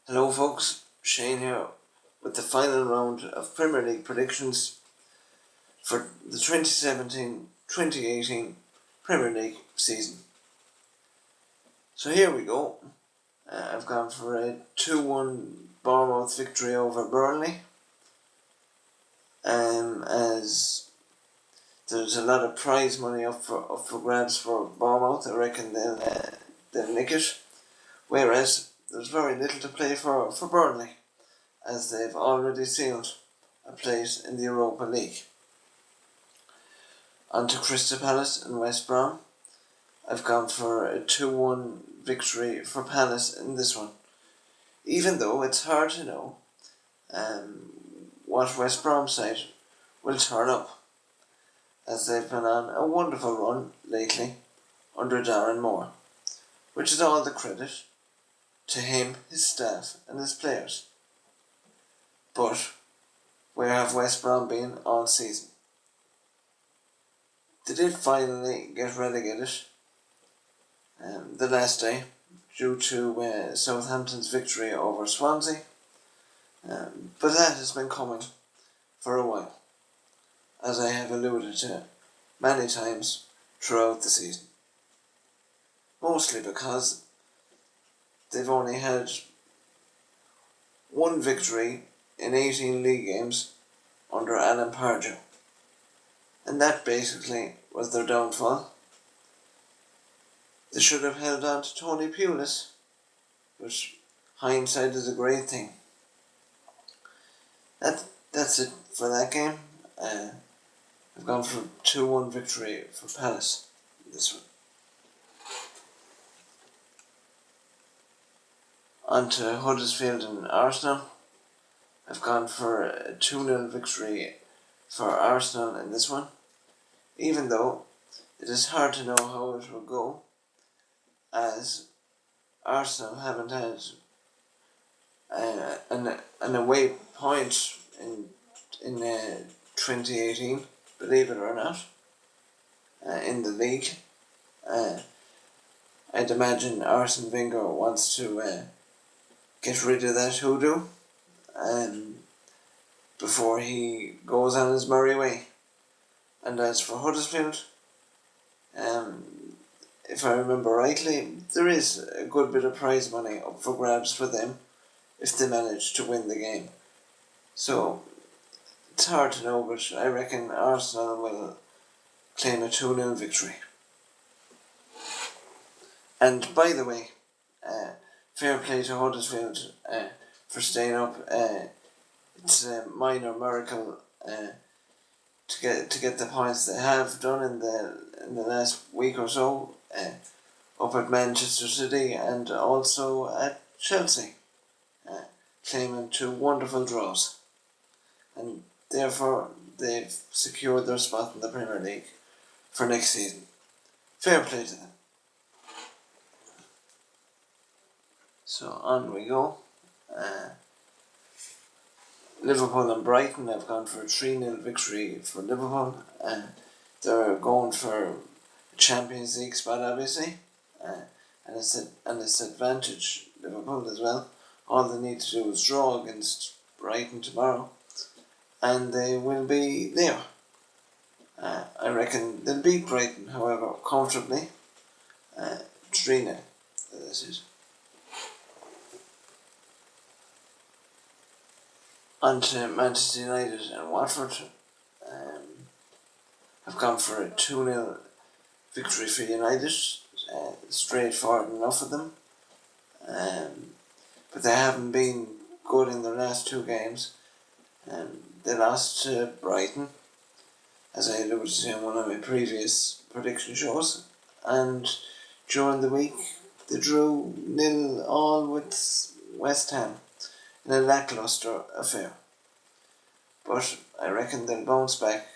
Hello folks, Shane here with the final round of Premier League predictions for the 2017-2018 Premier League season. So here we go. I've gone for a 2-1 Bournemouth victory over Burnley. As there's a lot of prize money up for grabs for Bournemouth, I reckon they'll nick it. Whereas there's very little to play for Burnley, as they've already sealed a place in the Europa League. On to Crystal Palace and West Brom. I've gone for a 2-1 victory for Palace in this one, even though it's hard to know what West Brom side will turn up, as they've been on a wonderful run lately under Darren Moore, which is all the credit to him, his staff and his players. But where have West Brom been all season? They did finally get relegated the last day due to Southampton's victory over Swansea, but that has been coming for a while, as I have alluded to many times throughout the season. Mostly because they've only had one victory in 18 league games under Alan Pardew, and that basically was their downfall. They should have held on to Tony Pulis, but hindsight is a great thing. That's it for that game. I've gone for 2-1 victory for Palace this one. On to Huddersfield and Arsenal. I've gone for a 2-0 victory for Arsenal in this one, even though it is hard to know how it will go, as Arsenal haven't had an away point in 2018, believe it or not, in the league. I'd imagine Arsene Wenger wants to get rid of that hoodoo before he goes on his merry way. And as for Huddersfield, if I remember rightly, there is a good bit of prize money up for grabs for them if they manage to win the game. So it's hard to know, but I reckon Arsenal will claim a 2-0 victory. And by the way, fair play to Huddersfield for staying up. It's a minor miracle to get the points they have done in the last week or so, up at Manchester City and also at Chelsea, claiming 2 wonderful draws, and therefore they've secured their spot in the Premier League for next season. Fair play to them. So on we go. Liverpool and Brighton. I've gone for a 3-0 victory for Liverpool. They're going for a Champions League spot, obviously, and it's advantage Liverpool as well. All they need to do is draw against Brighton tomorrow, and they will be there. I reckon they'll beat Brighton, however, comfortably. 3-0. This is. On to Manchester United and Watford. I've gone for a 2-0 victory for United. Straightforward enough for them. But they haven't been good in their last 2 games. They lost to Brighton, as I alluded to in one of my previous prediction shows. And during the week, they drew 0-0 with West Ham in a lacklustre affair. But I reckon they'll bounce back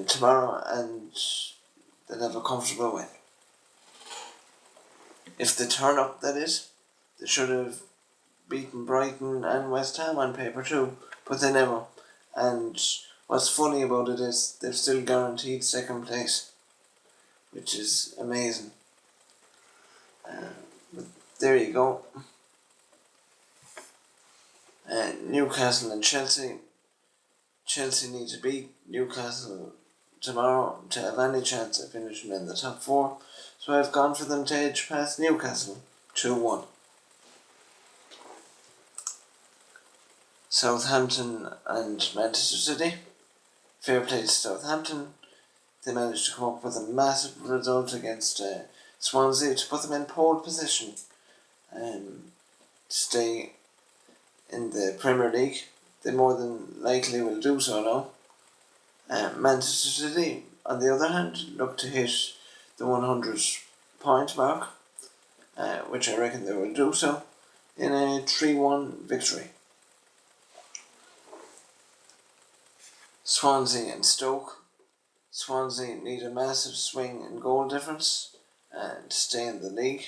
tomorrow, and they'll have a comfortable win. If they turn up, that is. They should have beaten Brighton and West Ham on paper too, but they never. And what's funny about it is they've still guaranteed second place, which is amazing. there you go. Newcastle and Chelsea. Chelsea need to beat Newcastle tomorrow to have any chance of finishing in the top 4. So I've gone for them to edge past Newcastle 2-1. Southampton and Manchester City. Fair play to Southampton. They managed to come up with a massive result against Swansea to put them in pole position to stay in the Premier League. They more than likely will do so now. Manchester City, on the other hand, look to hit the 100 point mark, which I reckon they will do so, in a 3-1 victory. Swansea and Stoke. Swansea need a massive swing in goal difference to stay in the league.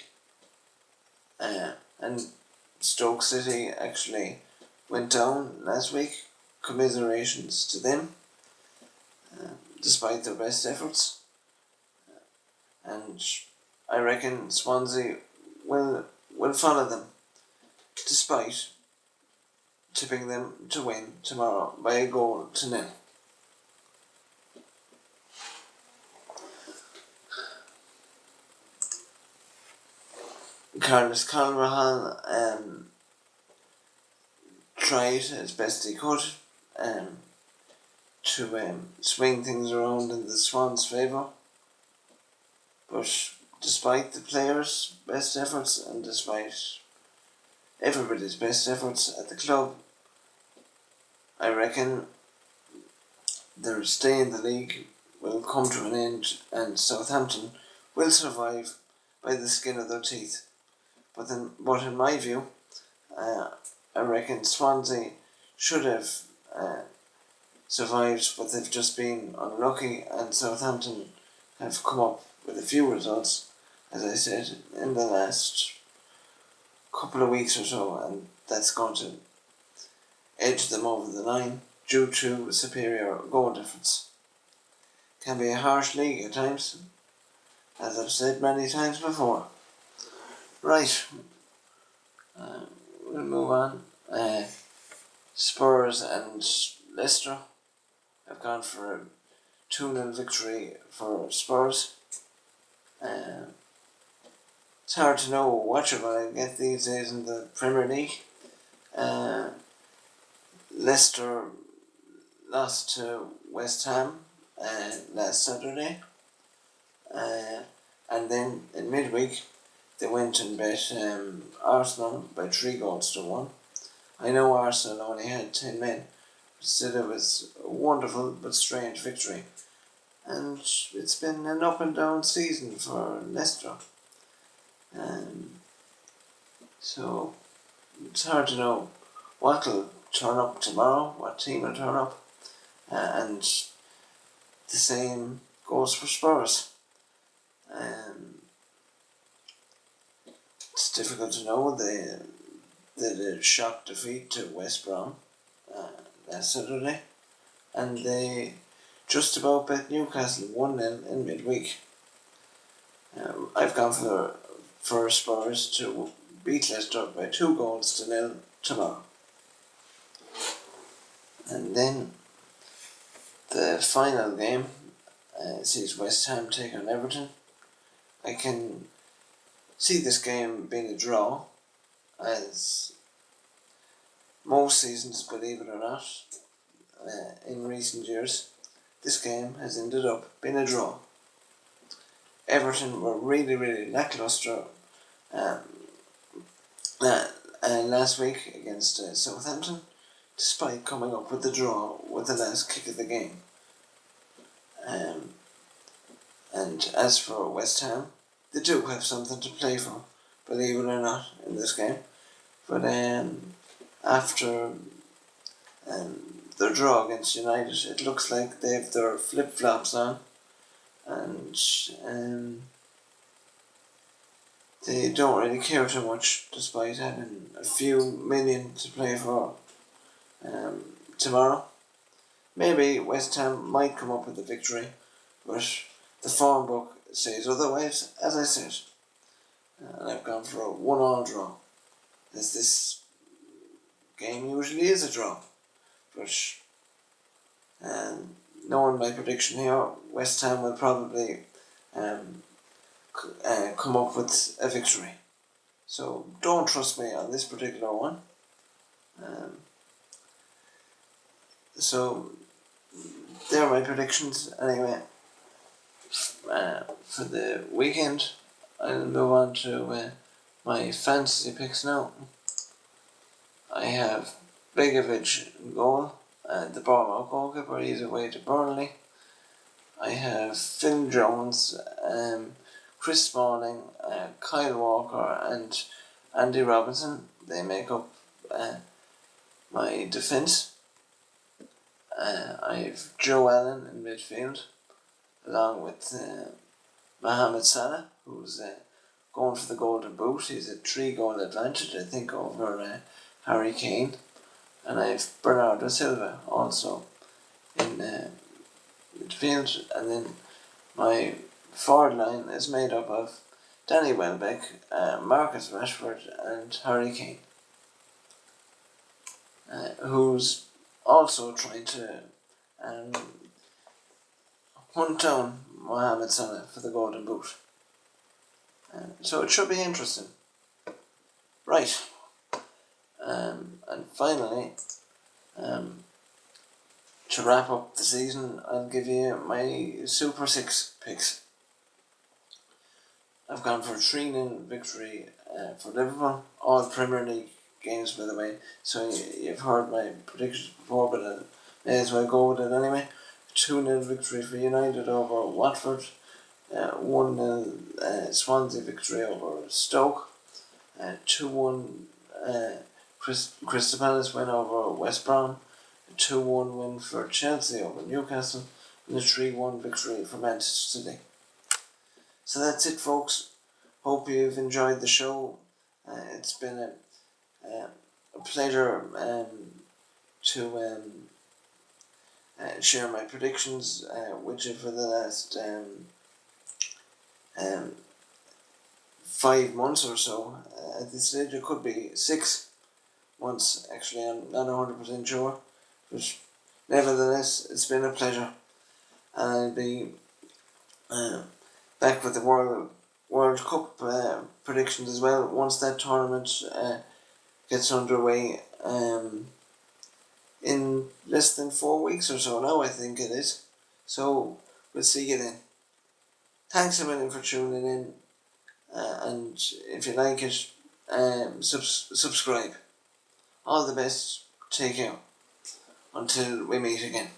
And Stoke City actually went down last week. Commiserations to them, despite their best efforts. And I reckon Swansea will follow them, despite tipping them to win tomorrow by a goal to nil. Carlos Carvajal tried as best he could to swing things around in the Swans' favour, but despite the players' best efforts and despite everybody's best efforts at the club, I reckon their stay in the league will come to an end and Southampton will survive by the skin of their teeth. But in my view, I reckon Swansea should have survived, but they've just been unlucky, and Southampton have come up with a few results, as I said, in the last couple of weeks or so, and that's going to edge them over the line due to superior goal difference. Can be a harsh league at times, as I've said many times before. Right, we'll move on. Spurs and Leicester. I've gone for a 2-0 victory for Spurs. It's hard to know what you're going to get these days in the Premier League. Leicester lost to West Ham last Saturday. And then in midweek, they went and bet Arsenal by 3-1. I know Arsenal only had 10 men, but still it was a wonderful but strange victory. And it's been an up and down season for Leicester. So it's hard to know what will turn up tomorrow, what team will turn up. And the same goes for Spurs. It's difficult to know. They did a shock defeat to West Brom last Saturday, and they just about bet Newcastle 1-0 in midweek. I've gone for Spurs to beat Leicester by 2-0 tomorrow. And then the final game sees West Ham take on Everton. I can see this game being a draw, as most seasons, believe it or not, in recent years, this game has ended up being a draw. Everton were really, really lacklustre last week against Southampton, despite coming up with the draw with the last kick of the game. And as for West Ham, they do have something to play for, believe it or not, in this game. But after their draw against United, it looks like they have their flip-flops on, and they don't really care too much, despite having a few million to play for tomorrow. Maybe West Ham might come up with a victory, but the form book says otherwise, as I said. and I've gone for a 1-1 draw, as this game usually is a draw. But knowing my prediction here, West Ham will probably come up with a victory. So don't trust me on this particular one. So there are my predictions anyway. For the weekend, I'll move on to my fantasy picks now. I have Begovic in goal, the Bournemouth goalkeeper. He's away to Burnley. I have Phil Jones, Chris Smalling, Kyle Walker, and Andy Robinson. They make up my defence. I have Joe Allen in midfield, along with Mohamed Salah, who's going for the Golden Boot. He's a 3-goal advantage, I think, over Harry Kane. And I have Bernardo Silva also in midfield. And then my forward line is made up of Danny Welbeck, Marcus Rashford, and Harry Kane, who's also trying to hunt down Mohamed Salah for the Golden Boot. So it should be interesting. Right. And finally, to wrap up the season, I'll give you my Super 6 picks. I've gone for a 3-0 victory for Liverpool. All Premier League games, by the way. So you've heard my predictions before, but I may as well go with it anyway. 2-0 victory for United over Watford. 1-0 Swansea victory over Stoke. 2-1 Crystal Palace win over West Brom. A 2-1 win for Chelsea over Newcastle. And a 3-1 victory for Manchester City. So that's it, folks. Hope you've enjoyed the show. It's been a pleasure to share my predictions with you for the last 5 months or so. At this stage, it could be 6 months, actually. I'm not 100% sure. But nevertheless, it's been a pleasure. And I'll be back with the World Cup predictions as well once that tournament gets underway in less than 4 weeks or so now, I think it is. So we'll see you then. Thanks a million for tuning in, and if you like it, subscribe. All the best. Take care. Until we meet again.